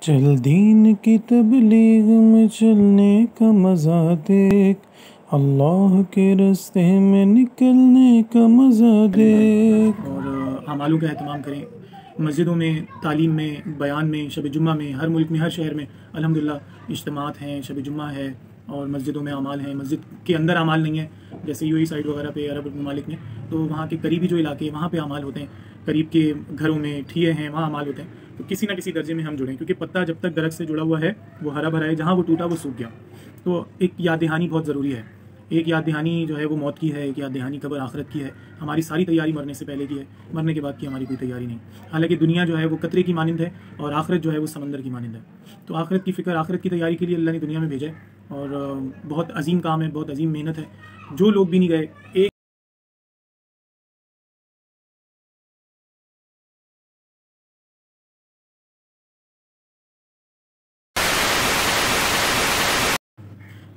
चल दीन की तबलीग में चलने का मज़ा देख, अल्लाह के रास्ते में निकलने का मज़ा देख। और अमालों का एहतमाम करें, मस्जिदों में, तालीम में, बयान में, शब जुम्मा में, हर मुल्क में, हर शहर में अल्हम्दुलिल्लाह इज्तिमात हैं, शब जुम्मा है और मस्जिदों में अमाल हैं। मस्जिद के अंदर अमाल नहीं है, जैसे यूएई साइड वगैरह पे अरब ममालिक में, तो वहाँ के करीबी जो इलाके हैं वहाँ पे अमाल होते हैं। करीब के घरों में ठिये हैं, वहाँ अमाल होते हैं। तो किसी ना किसी दर्जे में हम जुड़ें, क्योंकि पत्ता जब तक दरख्त से जुड़ा हुआ है वो हरा भरा है, जहाँ वो टूटा वो सूख गया। तो एक याद दहानी बहुत ज़रूरी है। एक याद दहानी जो है वो मौत की है, एक याद दहानी कब्र आखिरत की है। हमारी सारी तैयारी मरने से पहले की है, मरने के बाद की हमारी कोई तैयारी नहीं। हालांकि दुनिया जो है वो कतरे की मानिंद है और आखिरत जो है वो समंदर की मानिंद है। तो आखिरत की फ़िक्र, आखिरत की तैयारी के लिए अल्लाह ने दुनिया में भेजा है और बहुत अजीम काम है, बहुत अजीम मेहनत है। जो लोग भी नहीं गए, एक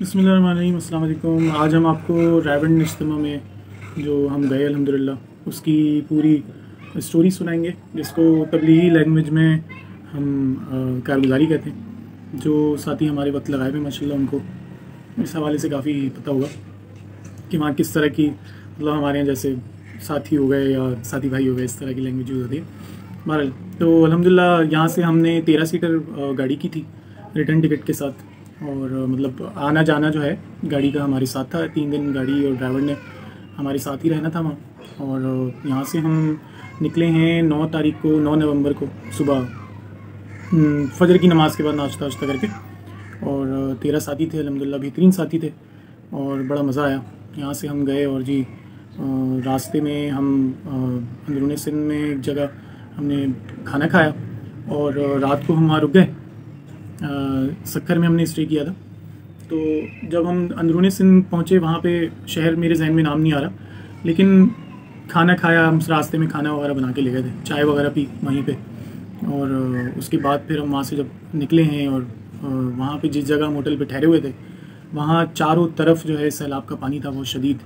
बिस्मिल्लाहिर्रहमानिर्रहीम, अस्सलाम वालेकुम। आज हम आपको रायवंड इज्तिमा में जो हम गए अल्हम्दुलिल्लाह उसकी पूरी स्टोरी सुनाएंगे, जिसको तबलीगी लैंग्वेज में हम कारगुजारी कहते हैं। जो साथी हमारे वक्त लगाए हुए माशाल्लाह, उनको इस हवाले से काफ़ी पता होगा कि वहाँ किस तरह की, मतलब हमारे यहाँ जैसे साथी हो गए या साथी भाई हो गए, इस तरह की लैंग्वेज यूज़ होती है। बहरहाल तो अल्हम्दुलिल्लाह यहाँ से हमने 13 सीटर गाड़ी की थी रिटर्न टिकट के साथ। और मतलब आना जाना जो है गाड़ी का हमारे साथ था। 3 दिन गाड़ी और ड्राइवर ने हमारे साथ ही रहना था वहाँ। और यहाँ से हम निकले हैं 9 तारीख को, 9 नवंबर को सुबह फजर की नमाज़ के बाद नाश्ता वाश्ता करके। और 13 साथी थे अल्हम्दुलिल्लाह, बेहतरीन साथी थे और बड़ा मज़ा आया। यहाँ से हम गए और जी रास्ते में हम अंदरूनी सिंध में एक जगह हमने खाना खाया और रात को हम वहाँ रुक गए। सक्खर में हमने स्टे किया था। तो जब हम अंदरूनी सिंध पहुँचे, वहाँ पे शहर मेरे जहन में नाम नहीं आ रहा, लेकिन खाना खाया, हम रास्ते में खाना वगैरह बना के ले गए थे, चाय वगैरह पी वहीं पे। और उसके बाद फिर हम वहाँ से जब निकले हैं और वहाँ पे जिस जगह हम होटल पे ठहरे हुए थे, वहाँ चारों तरफ जो है सैलाब का पानी था बहुत शदीद।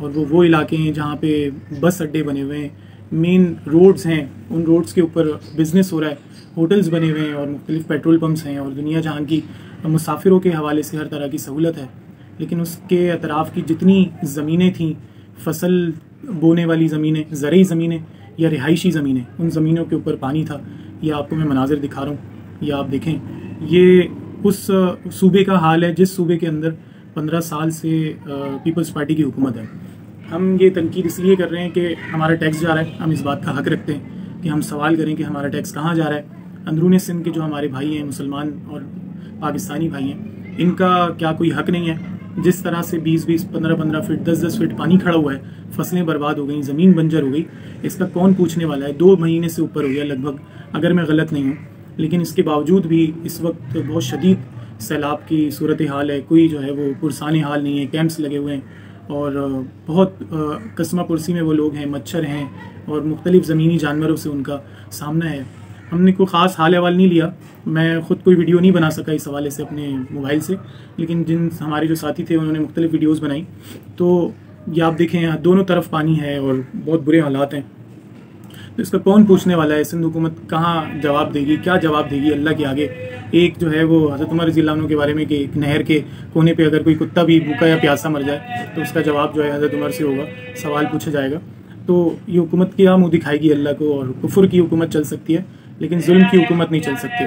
और वो इलाके हैं जहाँ पे बस अड्डे बने हुए हैं, मेन रोड्स हैं, उन रोड्स के ऊपर बिज़नेस हो रहा है, होटल्स बने हुए हैं और मुख्तलिफ पेट्रोल पम्प्स हैं और दुनिया जहाँ की मुसाफिरों के हवाले से हर तरह की सहूलत है। लेकिन उसके अतराफ़ की जितनी ज़मीनें थीं, फसल बोने वाली ज़मीनें, ज़रई ज़मीनें या रिहायशी ज़मीनें, उन ज़मीनों के ऊपर पानी था। ये आपको मैं मनाज़िर दिखा रहा हूँ, ये आप देखें। ये उस सूबे का हाल है जिस सूबे के अंदर 15 साल से पीपल्स पार्टी की हुकूमत है। हम ये तनकीद इसलिए कर रहे हैं कि हमारा टैक्स जा रहा है, हम इस बात का हक़ रखते हैं कि हम सवाल करें कि हमारा टैक्स कहाँ जा रहा है। अंदरूनी सिंध के जो हमारे भाई हैं, मुसलमान और पाकिस्तानी भाई हैं, इनका क्या कोई हक़ नहीं है? जिस तरह से 20-20, 15-15 फीट, 10-10 फीट पानी खड़ा हुआ है, फसलें बर्बाद हो गई, ज़मीन बंजर हो गई, इसका कौन पूछने वाला है? 2 महीने से ऊपर हो गया लगभग, अगर मैं गलत नहीं हूँ। लेकिन इसके बावजूद भी इस वक्त बहुत शदीद सैलाब की सूरत हाल है। कोई जो है वो पुरसान हाल नहीं है, कैंप्स लगे हुए हैं और बहुत कस्मा पुरसी में वो लोग हैं, मच्छर हैं और मुख्तलिफ ज़मीनी जानवरों से उनका सामना है। हमने कोई ख़ास हाल अहवाल नहीं लिया, मैं ख़ुद कोई वीडियो नहीं बना सका इस हवाले से अपने मोबाइल से, लेकिन जिन हमारे जो साथी थे उन्होंने मुख्तलिफ वीडियोज़ बनाई। तो ये आप देखें, दोनों तरफ पानी है और बहुत बुरे हालात हैं। तो इसका कौन पूछने वाला है? सिंध हुकूमत कहाँ जवाब देगी, क्या जवाब देगी अल्लाह के आगे? एक जो है वो हज़रत उमर रज़ियल्लाहु अन्हु के बारे में कि एक नहर के कोने पे अगर कोई कुत्ता भी भूखा या प्यासा मर जाए तो उसका जवाब जो है हज़रत उमर से होगा, सवाल पूछा जाएगा। तो ये हुकूमत क्या मुँह दिखाएगी अल्लाह को? और कुफ्र की हुकूमत चल सकती है लेकिन जुल्म की हुकूमत नहीं चल सकती।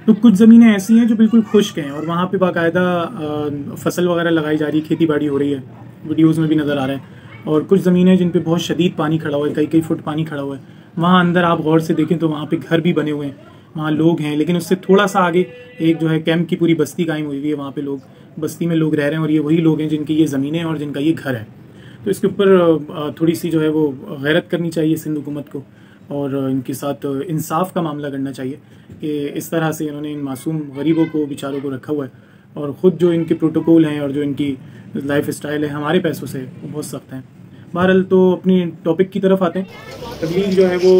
तो कुछ ज़मीनें ऐसी हैं जो बिल्कुल खुश्क हैं और वहाँ पे बाकायदा फसल वगैरह लगाई जा रही है, खेती बाड़ी हो रही है, वीडियोज़ में भी नज़र आ रहा है। और कुछ ज़मीनें जिन पे बहुत शदीद पानी खड़ा हुआ है, कई फुट पानी खड़ा हुआ है, वहाँ अंदर आप गौर से देखें तो वहाँ पे घर भी बने हुए हैं, वहाँ लोग हैं। लेकिन उससे थोड़ा सा आगे एक जो है कैंप की पूरी बस्ती कायम हुई है, वहाँ पे लोग, बस्ती में लोग रह रहे हैं और ये वही लोग हैं जिनकी ये ज़मीनें और जिनका ये घर है। तो इसके ऊपर थोड़ी सी जो है वो गैरत करनी चाहिए सिंध हुकूमत को और इनके साथ इंसाफ का मामला करना चाहिए कि इस तरह से इन्होंने इन मासूम गरीबों को, बेचारों को रखा हुआ है और ख़ुद जो इनके प्रोटोकॉल हैं और जो इनकी लाइफ स्टाइल है हमारे पैसों से, वो बहुत सख्त हैं। बहरहाल तो अपनी टॉपिक की तरफ आते हैं। तबलीग जो है वो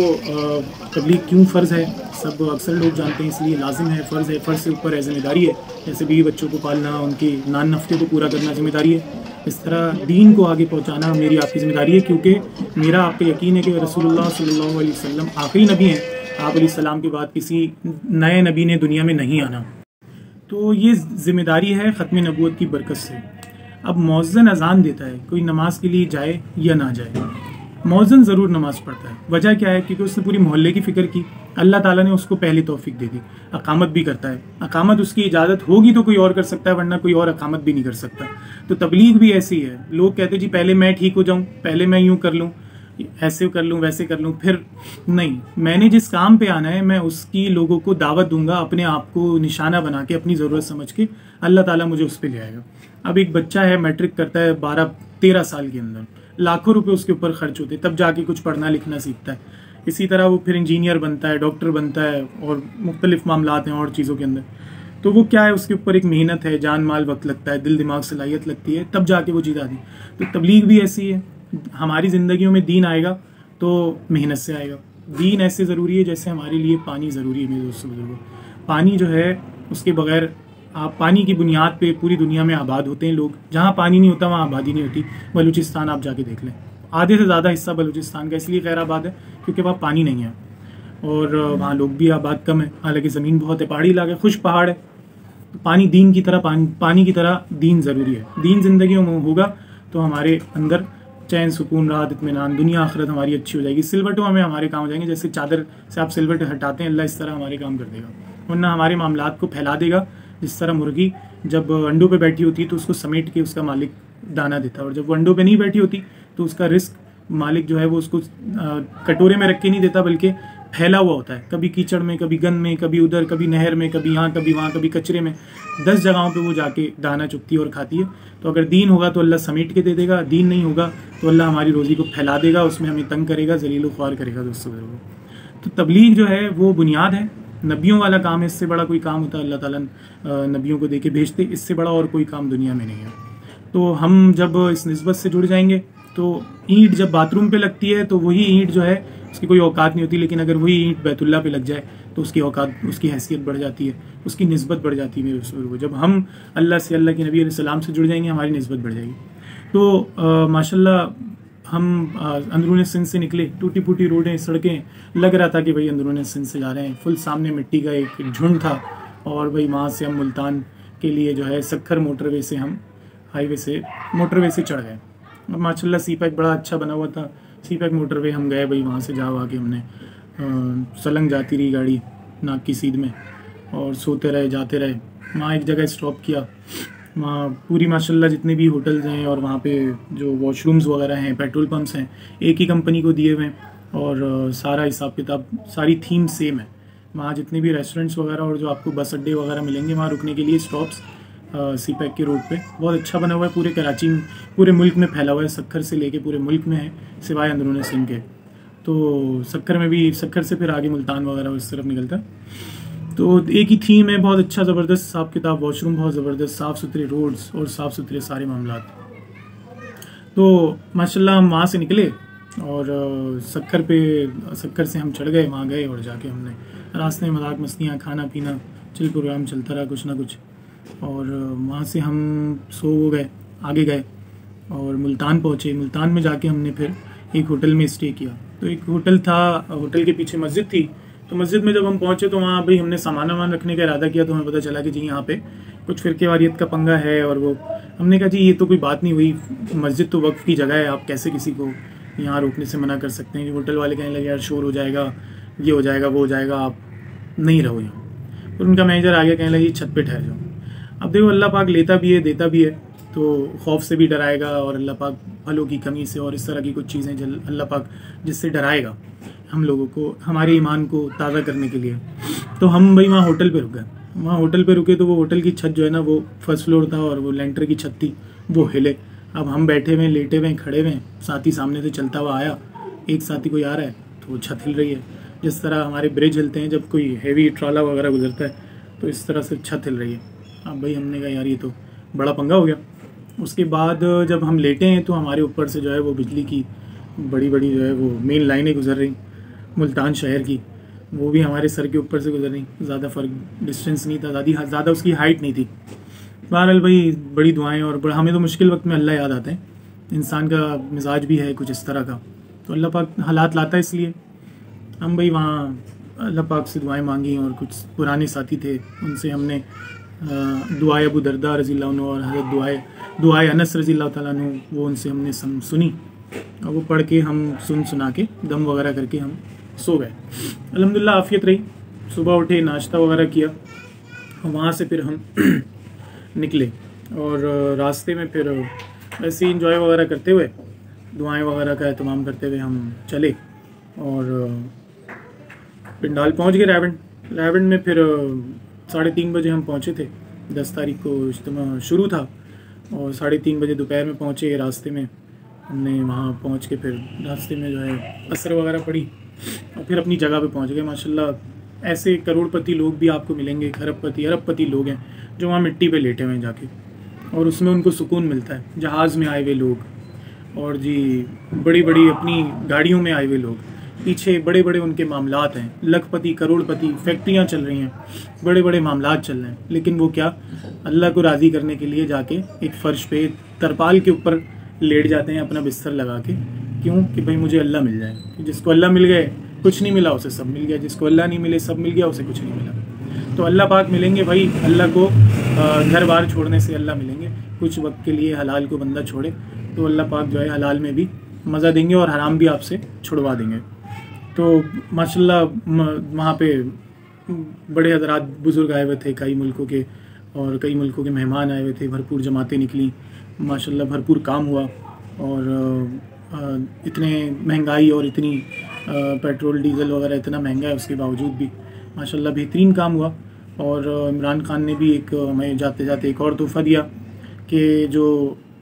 तबलीग क्यों फ़र्ज़ है, सब अक्सर लोग जानते हैं, इसलिए लाजिम है, फ़र्ज़ है, फ़र्ज़ से ऊपर है, ज़िम्मेदारी है। जैसे बीवी बच्चों को पालना, उनकी नान नफ़्ते को पूरा करना ज़िम्मेदारी है, इस तरह दीन को आगे पहुंचाना मेरी आपकी ज़िम्मेदारी है। क्योंकि मेरा आप पे यकीन है कि रसूलुल्लाह सल्लल्लाहु अलैहि वसल्लम आखिरी नबी हैं आप अलैहिस्सलाम के बाद किसी नए नबी ने दुनिया में नहीं आना। तो ये जिम्मेदारी है ख़त्म नबूवत की बरकत से। अब मौज़िन अजान देता है, कोई नमाज के लिए जाए या ना जाए, मौज़िन ज़रूर नमाज़ पढ़ता है। वजह क्या है? क्योंकि उसने पूरी मोहल्ले की फ़िक्र की, अल्लाह ताला ने उसको पहली तौफीक दे दी। अकामत भी करता है, अकामत उसकी इजाज़त होगी तो कोई और कर सकता है, वरना कोई और अकामत भी नहीं कर सकता। तो तबलीग भी ऐसी है। लोग कहते जी पहले मैं ठीक हो जाऊँ, पहले मैं यूँ कर लूँ, ऐसे कर लूँ, वैसे कर लूँ, फिर नहीं, मैंने जिस काम पे आना है मैं उसकी लोगों को दावत दूंगा, अपने आप को निशाना बना के, अपनी ज़रूरत समझ के, अल्लाह ताला मुझे उस पर ले आएगा। अब एक बच्चा है, मैट्रिक करता है 12-13 साल के अंदर, लाखों रुपए उसके ऊपर खर्च होते, तब जाके कुछ पढ़ना लिखना सीखता है। इसी तरह वो फिर इंजीनियर बनता है, डॉक्टर बनता है, और मुख्तलिफ मामलात हैं और चीज़ों के अंदर। तो वो क्या है, उसके ऊपर एक मेहनत है, जान माल वक्त लगता है, दिल दिमाग सलाहियत लगती है, तब जाके वो चीज़ आती। तो तबलीग भी ऐसी है। हमारी ज़िंदगियों में दीन आएगा तो मेहनत से आएगा। दीन ऐसे ज़रूरी है जैसे हमारे लिए पानी ज़रूरी है। मेरे दोस्तों बुजुर्गों, पानी जो है उसके बगैर, आप पानी की बुनियाद पे पूरी दुनिया में आबाद होते हैं लोग। जहाँ पानी नहीं होता वहाँ आबादी नहीं होती। बलूचिस्तान आप जाके देख लें, आधे से ज़्यादा हिस्सा बलूचिस्तान का इसलिए गैर आबाद है क्योंकि वहाँ पानी नहीं है, और वहाँ लोग भी आबाद कम है। हालांकि ज़मीन बहुत है, पहाड़ी इलाका, खुश पहाड़ है। पानी दीन की तरह, पानी की तरह दीन ज़रूरी है। दीन ज़िंदगियों में होगा तो हमारे अंदर चैन, सुकून, राहत, इत्मीनान, दुनिया आखिरत हमारी अच्छी हो जाएगी। सिलवटों में हमारे काम हो जाएंगे। जैसे चादर से आप सिलवट हटाते हैं, अल्लाह इस तरह हमारे काम कर देगा, वरना हमारे मामलात को फैला देगा। जिस तरह मुर्गी जब अंडों पे बैठी होती है तो उसको समेट के उसका मालिक दाना देता है, और जब वो अंडों पे नहीं बैठी होती तो उसका रिस्क मालिक जो है वो उसको कटोरे में रख के नहीं देता, बल्कि फैला हुआ होता है। कभी कीचड़ में, कभी गंद में, कभी उधर, कभी नहर में, कभी यहाँ, कभी वहाँ, कभी कचरे में, 10 जगहों पे वो जाके दाना चुगती है और खाती है। तो अगर दीन होगा तो अल्लाह समेट के दे देगा, दीन नहीं होगा तो अल्लाह हमारी रोज़ी को फैला देगा, उसमें हमें तंग करेगा, जलील ख्वार करेगा। दोस्तों, तो तबलीग जो है वो बुनियाद है, नबियों वाला काम है। इससे बड़ा कोई काम होता है, अल्लाह ताला नबियों को दे के भेजते, इससे बड़ा और कोई काम दुनिया में नहीं है। तो हम जब इस निस्बत से जुड़ जाएंगे तो ईंट जब बाथरूम पे लगती है तो वही ईंट जो है उसकी कोई औकात नहीं होती, लेकिन अगर वही ईंट बैतुल्लाह पे लग जाए तो उसकी औकात, उसकी हैसियत बढ़ जाती है, उसकी निस्बत बढ़ जाती है। मेरे रसूल, जब हम अल्लाह से, अल्लाह के नबी अलैहि सलाम से जुड़ जाएंगे, हमारी निस्बत बढ़ जाएगी। तो माशाल्लाह हम अंदरूनी सिंध से निकले, टूटी फूटी रोडें, सड़कें, लग रहा था कि भाई अंदरूनी सिंध से जा रहे हैं। फुल सामने मिट्टी का एक झुंड था, और भाई वहाँ से हम मुल्तान के लिए जो है सखर मोटरवे से, हम हाईवे से, मोटरवे से चढ़ गए। और माशाल्लाह सी पैक बड़ा अच्छा बना हुआ था, सी पैक मोटरवे हम गए भाई। वहाँ से जा आके हमने सलंग जाती रही गाड़ी नाक की सीध में, और सोते रहे, जाते रहे। वहाँ एक जगह स्टॉप किया, वहाँ पूरी माशाल्लाह जितने भी होटल्स हैं और वहाँ पे जो वॉशरूम्स वगैरह हैं, पेट्रोल पंप्स हैं, एक ही कंपनी को दिए हुए हैं, और सारा हिसाब किताब, सारी थीम सेम है। वहाँ जितने भी रेस्टोरेंट्स वगैरह और जो आपको बस अड्डे वगैरह मिलेंगे, वहाँ रुकने के लिए स्टॉप्स सी पैक के रोड पे बहुत अच्छा बना हुआ है। पूरे कराची में, पूरे मुल्क में फैला हुआ है, सक्खर से लेके पूरे मुल्क में है, सिवाय अंदरून सिंध के। तो सक्खर में भी, सक्खर से फिर आगे मुल्तान वगैरह उस तरफ निकलता है। तो एक ही थीम है, बहुत अच्छा ज़बरदस्त हिसाब किताब, वॉशरूम बहुत ज़बरदस्त, साफ़ सुथरे रोड्स और साफ़ सुथरे सारे मामलात। तो माशाल्लाह हम वहाँ से निकले और सक्खर से हम चढ़ गए, वहाँ गए, और जाके हमने रास्ते में मजाक मस्तियाँ, खाना पीना, चिल प्रोग्राम चलता रहा कुछ ना कुछ। और वहाँ से हम सो गए, आगे गए और मुल्तान पहुँचे। मुल्तान में जाके हमने फिर एक होटल में स्टे किया। तो एक होटल था, होटल के पीछे मस्जिद थी। तो मस्जिद में जब हम पहुँचे तो वहाँ भाई हमने सामान वामान रखने का इरादा किया, तो हमें पता चला कि जी यहाँ पे कुछ फ़िरके वारियत का पंगा है। और वो हमने कहा जी ये तो कोई बात नहीं हुई, मस्जिद तो वक्फ़ की जगह है, आप कैसे किसी को यहाँ रोकने से मना कर सकते हैं। होटल वाले कहने लगे यार शोर हो जाएगा, ये हो जाएगा, वो हो जाएगा, आप नहीं रहो यहाँ। फिर उनका मैनेजर आ गया, कहने लगी छत पे ठहर जाओ। अब देखो अल्लाह पाक लेता भी है, देता भी है, तो खौफ से भी डराएगा, और अल्लाह पाक फलों की कमी से और इस तरह की कुछ चीज़ें अल्लाह पाक जिससे डराएगा हम लोगों को, हमारे ईमान को ताज़ा करने के लिए। तो हम भाई वहाँ होटल पे रुक गए। वहाँ होटल पे रुके तो वो होटल की छत जो है ना, वो फर्स्ट फ्लोर था और वो लेंटर की छत थी, वो हिले। अब हम बैठे हुए, लेटे हुए, खड़े हुए, साथी सामने से चलता हुआ आया, एक साथी कोई आ रहा है तो वो छत हिल रही है। जिस तरह हमारे ब्रिज हिलते हैं जब कोई हैवी ट्राला वगैरह गुजरता है, तो इस तरह से छत हिल रही है। अब भाई हमने कहा यार ये तो बड़ा पंगा हो गया। उसके बाद जब हम लेटे हैं तो हमारे ऊपर से जो है वो बिजली की बड़ी बड़ी जो है वो मेन लाइनें गुजर रही मुल्तान शहर की, वो भी हमारे सर के ऊपर से गुजर रही। ज़्यादा फ़र्क डिस्टेंस नहीं था, ज़्यादा उसकी हाइट नहीं थी। बहरहाल भाई बड़ी दुआएं, और हमें तो मुश्किल वक्त में अल्लाह याद आते हैं। इंसान का मिजाज भी है कुछ इस तरह का, तो अल्लाह पाक हालात लाता है। इसलिए हम भाई वहाँ अल्लाह पाक से दुआएं मांगी और कुछ पुराने साथी थे उनसे हमने दुआए अबू दरदा रज़ियल्लाहु अन्हु और हज़रत दुआए अनस रज़ियल्लाहु ताला अन्हु वो उनसे हमने सुनी और वो पढ़ के हम सुना के दम वगैरह करके हम सो गए। अल्हम्दुलिल्लाह आफ़ियत रही। सुबह उठे, नाश्ता वगैरह किया और वहाँ से फिर हम निकले और रास्ते में फिर ऐसे ही इंजॉय वगैरह करते हुए दुआएं वगैरह का एहतमाम करते हुए हम चले और पिंडाल पहुँच गए रायबंड में। फिर 3:30 बजे हम पहुँचे थे। 10 तारीख को इज्तिमा शुरू था और 3:30 बजे दोपहर में पहुँचे। रास्ते में हमने वहाँ पहुँच के फिर रास्ते में जो है असर वगैरह पड़ी और फिर अपनी जगह पे पहुँच गए। माशाल्लाह ऐसे करोड़पति लोग भी आपको मिलेंगे, खरबपति अरबपति लोग हैं जो वहाँ मिट्टी पे लेटे हुए हैं जाके, और उसमें उनको सुकून मिलता है। जहाज़ में आए हुए लोग और जी बड़ी बड़ी अपनी गाड़ियों में आए हुए लोग, पीछे बड़े बड़े उनके मामलात हैं, लखपति करोड़पति, फैक्ट्रियाँ चल रही हैं, बड़े बड़े मामलात चल रहे हैं, लेकिन वो क्या अल्लाह को राज़ी करने के लिए जाके एक फ़र्श पे तरपाल के ऊपर लेट जाते हैं अपना बिस्तर लगा के। क्यों? कि भाई मुझे अल्लाह मिल जाए। कि जिसको अल्लाह मिल गए कुछ नहीं मिला उसे सब मिल गया, जिसको अल्लाह नहीं मिले सब मिल गया उसे कुछ नहीं मिला। तो अल्लाह पाक मिलेंगे भाई। अल्लाह को घर बार छोड़ने से अल्लाह मिलेंगे। कुछ वक्त के लिए हलाल को बंदा छोड़े तो अल्लाह पाक जो है हलाल में भी मज़ा देंगे और हराम भी आपसे छुड़वा देंगे। तो माशाल्लाह वहाँ पे बड़े हज़रात बुज़ुर्ग आए हुए थे कई मुल्कों के, और कई मुल्कों के मेहमान आए हुए थे। भरपूर जमातें निकली, माशाल्लाह भरपूर काम हुआ। और इतने महंगाई और इतनी पेट्रोल डीज़ल वगैरह इतना महंगा है, उसके बावजूद भी माशाल्लाह बेहतरीन काम हुआ। और इमरान खान ने भी एक हमें जाते जाते एक और तोहफ़ा दिया कि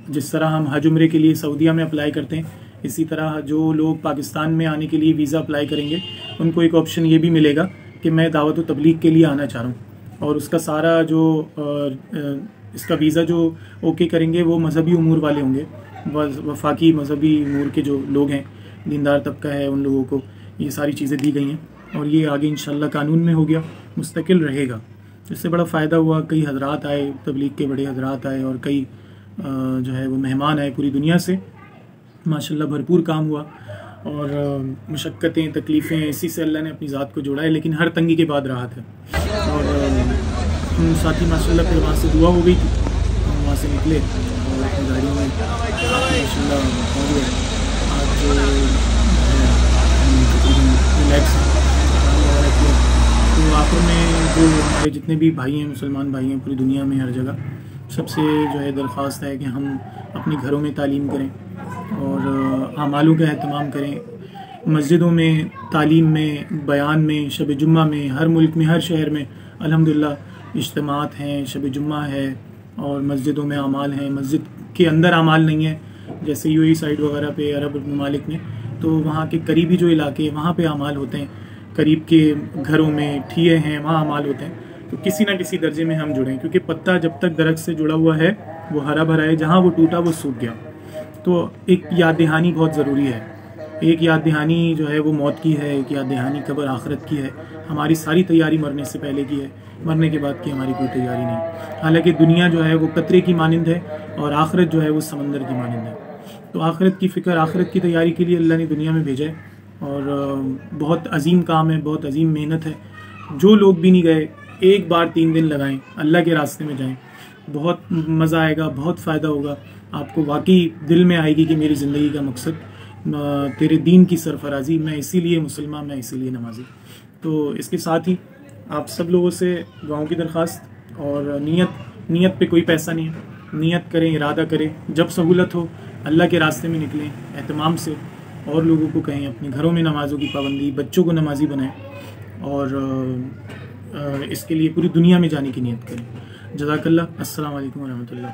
जिस तरह हम हज उम्रे के लिए सऊदीया में अप्लाई करते हैं, इसी तरह जो लोग पाकिस्तान में आने के लिए वीज़ा अप्लाई करेंगे उनको एक ऑप्शन ये भी मिलेगा कि मैं दावत व तबलीग के लिए आना चाह रहा हूँ। और उसका सारा जो इसका वीज़ा जो ओके करेंगे वो मजहबी उमूर वाले होंगे, वफाकी मजहबी उमूर के जो लोग हैं, दीनदार तबका है, उन लोगों को ये सारी चीज़ें दी गई हैं। और ये आगे इंशाल्लाह कानून में हो गया, मुस्तकिल रहेगा। इससे बड़ा फ़ायदा हुआ। कई हजरात आए, तबलीग के बड़े हजरात आए और कई जो है वो मेहमान आए पूरी दुनिया से। माशाल्लाह भरपूर काम हुआ और मुशक्क़तें तकलीफ़ें इसी से अल्लाह ने अपनी ज़ात को जोड़ा है, लेकिन हर तंगी के बाद राहत है। और हम साथी माशाल्लाह फिर वहाँ से दुआ हो गई थी, हम वहाँ से निकले और अपनी गाड़ियों में माशाल्लाह पहुँच गए। आज रिलैक्स वगैरह किया। तो आखिर में जो हमारे जितने भी भाई हैं, मुसलमान भाई हैं पूरी दुनिया में हर जगह, सबसे जो है दरख्वास्त है कि हम अपने घरों में तालीम करें और आमालों का एहतमाम करें। मस्जिदों में, तालीम में, बयान में, शब जुम्मा में, हर मुल्क में, हर शहर में अल्हम्दुलिल्लाह इज्तिमात हैं, शब जुम्मा है और मस्जिदों में आमाल हैं। मस्जिद के अंदर आमाल नहीं है, जैसे यूएई साइड वगैरह पे अरब ममालिक में, तो वहाँ के करीबी जो इलाके वहाँ पे आमाल होते हैं। करीब के घरों में ठिये हैं, वहाँ आमाल होते हैं। तो किसी ना किसी दर्जे में हम जुड़ें, क्योंकि पत्ता जब तक दरख्त से जुड़ा हुआ है वो हरा भरा है, जहाँ वो टूटा वो सूख गया। तो एक याद दहानी बहुत ज़रूरी है। एक याद दहानी जो है वो मौत की है, एक याद दहानी कब्र आखिरत की है। हमारी सारी तैयारी मरने से पहले की है, मरने के बाद की हमारी कोई तैयारी नहीं। हालांकि दुनिया जो है वो कतरे की मानिंद है और आखिरत जो है वो समंदर की मानिंद है। तो आखिरत की फ़िक्र, आखिरत की तैयारी के लिए अल्लाह ने दुनिया में भेजा है और बहुत अजीम काम है, बहुत अजीम मेहनत है। जो लोग भी नहीं गए, एक बार 3 दिन लगाएं, अल्लाह के रास्ते में जाएं, बहुत मज़ा आएगा, बहुत फ़ायदा होगा आपको। वाकई दिल में आएगी कि मेरी ज़िंदगी का मकसद तेरे दीन की सरफराजी, मैं इसीलिए मुसलमान, मैं इसीलिए नमाजी। तो इसके साथ ही आप सब लोगों से दुआओं की दरख्वास्त और नीयत पे कोई पैसा नहीं है। नीयत करें, इरादा करें, जब सहूलत हो अल्लाह के रास्ते में निकलें एहतमाम से। और लोगों को कहें अपने घरों में नमाज़ों की पाबंदी, बच्चों को नमाजी बनाएं और इसके लिए पूरी दुनिया में जाने की नीयत करें। जज़ाकल्लाह। अस्सलाम वालेकुम व रहमतुल्लाह।